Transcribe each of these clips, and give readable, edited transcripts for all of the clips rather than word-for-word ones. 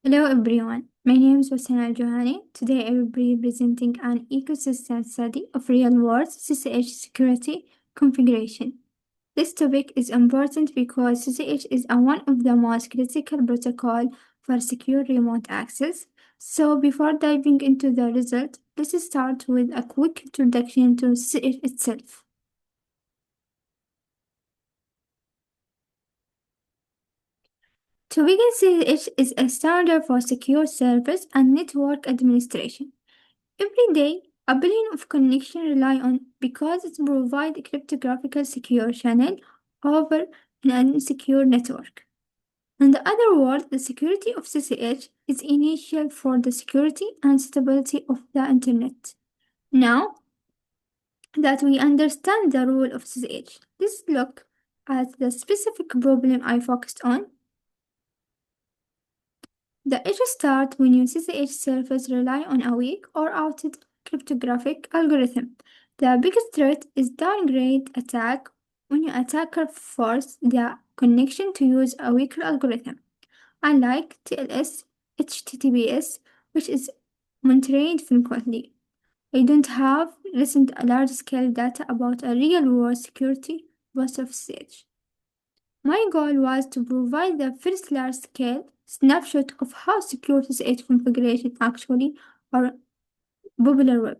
Hello everyone, my name is Wassana Johani. Today I will be presenting an ecosystem study of real-world SSH security configuration. This topic is important because SSH is one of the most critical protocols for secure remote access. So before diving into the result, let's start with a quick introduction to SSH itself. To begin, SSH is a standard for secure service and network administration. Every day, a billion of connections rely on because it provides a cryptographic secure channel over an insecure network. In the other words, the security of CCH is essential for the security and stability of the internet. Now that we understand the role of CCH, let's look at the specific problem I focused on. The issue starts when your CCH service rely on a weak or outdated cryptographic algorithm. The biggest threat is downgrade attack when your attacker forces the connection to use a weaker algorithm. Unlike TLS, HTTPS, which is monitored frequently. I don't have recent large-scale data about a real-world security bust of CCH. My goal was to provide the first large-scale snapshot of how secure SSH configuration actually are popular web.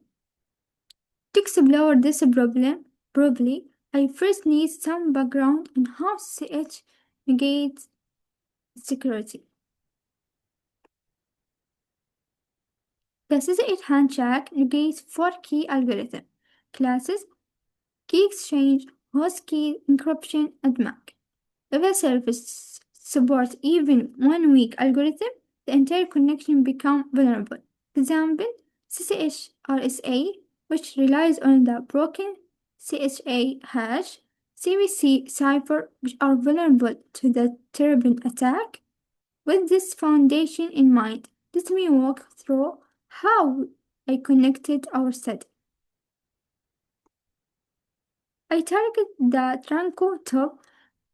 To explore this problem properly, I first need some background on how SSH negates security. The SSH handshake negates four key algorithms: classes, key exchange, host key encryption, and MAC. If a service supports even one weak algorithm, the entire connection becomes vulnerable. Example, CCH RSA, which relies on the broken CHA hash, CBC cipher, which are vulnerable to the terrible attack. With this foundation in mind, let me walk through how I connected our study. I target the Tranco top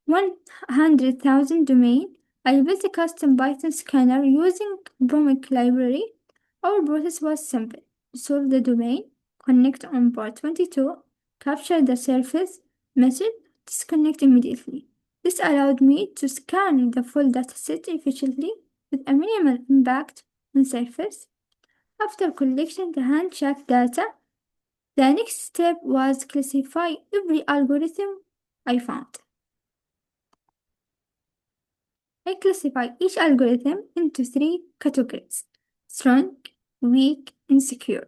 100,000 domain. I built a custom Python scanner using Bromic library. Our process was simple. Solve the domain, connect on port 22, capture the surface message, disconnect immediately. This allowed me to scan the full dataset efficiently with a minimal impact on surface. After collecting the handshake data, the next step was classify every algorithm I found. I classify each algorithm into three categories: strong, weak, and secure.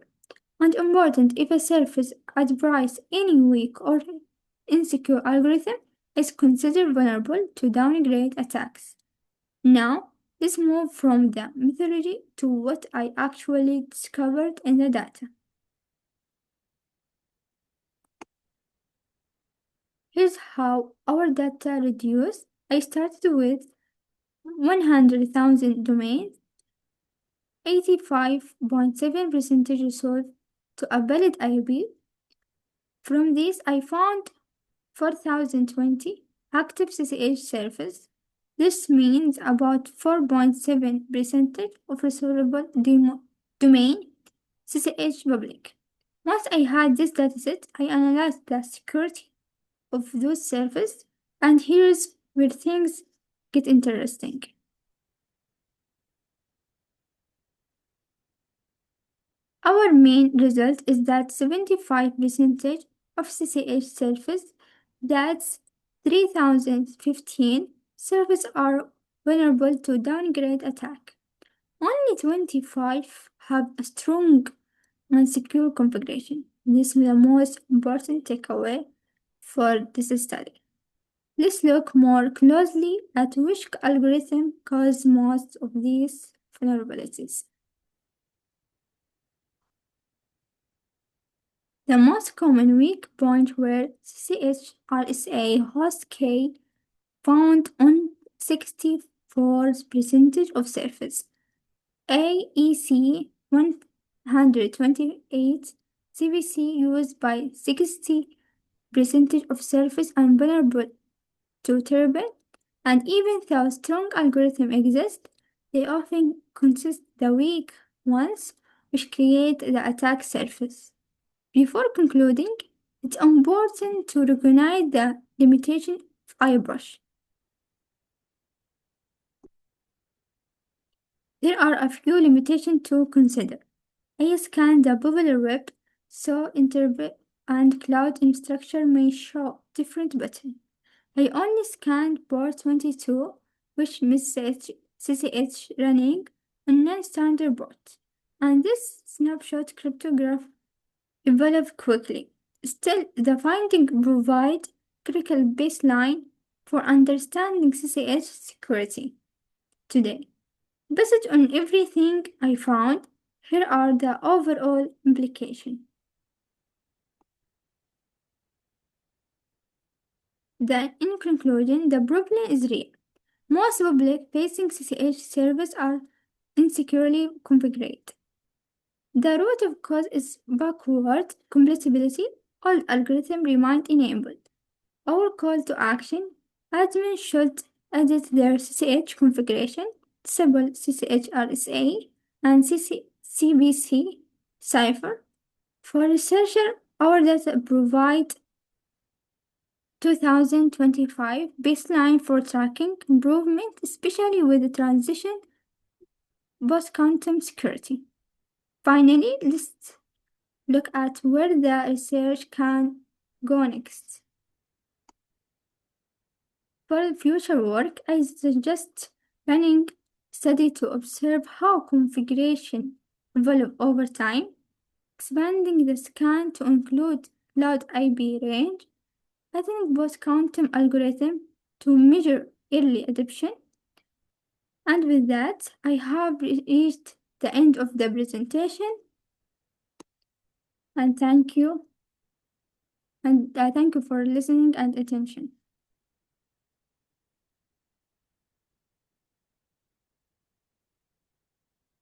And important, if a service advises any weak or insecure algorithm is considered vulnerable to downgrade attacks. Now, let's move from the methodology to what I actually discovered in the data. Here's how our data reduced. I started with 100,000 domains, 85.7% resolved to a valid IP. From this, I found 4,020 active CCH services. This means about 4.7% of resolvable domain CCH public. Once I had this dataset, I analyzed the security of those services, and here's where things get interesting. Our main result is that 75% of CCH services, that's 3015 services, are vulnerable to downgrade attack. Only 25 have a strong and secure configuration. This is the most important takeaway for this study. Let's look more closely at which algorithm cause most of these vulnerabilities. The most common weak point were CCH RSA host K, found on 64% of surface, AEC 128, CBC used by 60% of surface and vulnerable to terrible, and even though strong algorithm exist, They often consist the weak ones, which create the attack surface. Before concluding, it's important to recognize the limitation of iBrush. There are a few limitations to consider. I scanned the popular web, so interpret and cloud infrastructure may show different buttons. I only scanned port 22, which means CCH running on non-standard port, and this snapshot cryptograph evolved quickly. Still, the findings provide critical baseline for understanding CCH security today. Based on everything I found, here are the overall implications. In conclusion, the problem is real. Most public-facing CCH servers are insecurely configured. The root of cause is backward compatibility. All algorithms remain enabled. Our call to action: admins should edit their CCH configuration, disable CCH RSA and CBC cipher. For researchers, our data provide 2025 baseline for tracking improvement, especially with the transition post-quantum security. Finally, let's look at where the research can go next. For future work, I suggest running study to observe how configuration evolve over time, expanding the scan to include cloud IP range, adding post-quantum algorithm to measure early adoption. And with that, I have reached the end of the presentation, and thank you for listening and attention.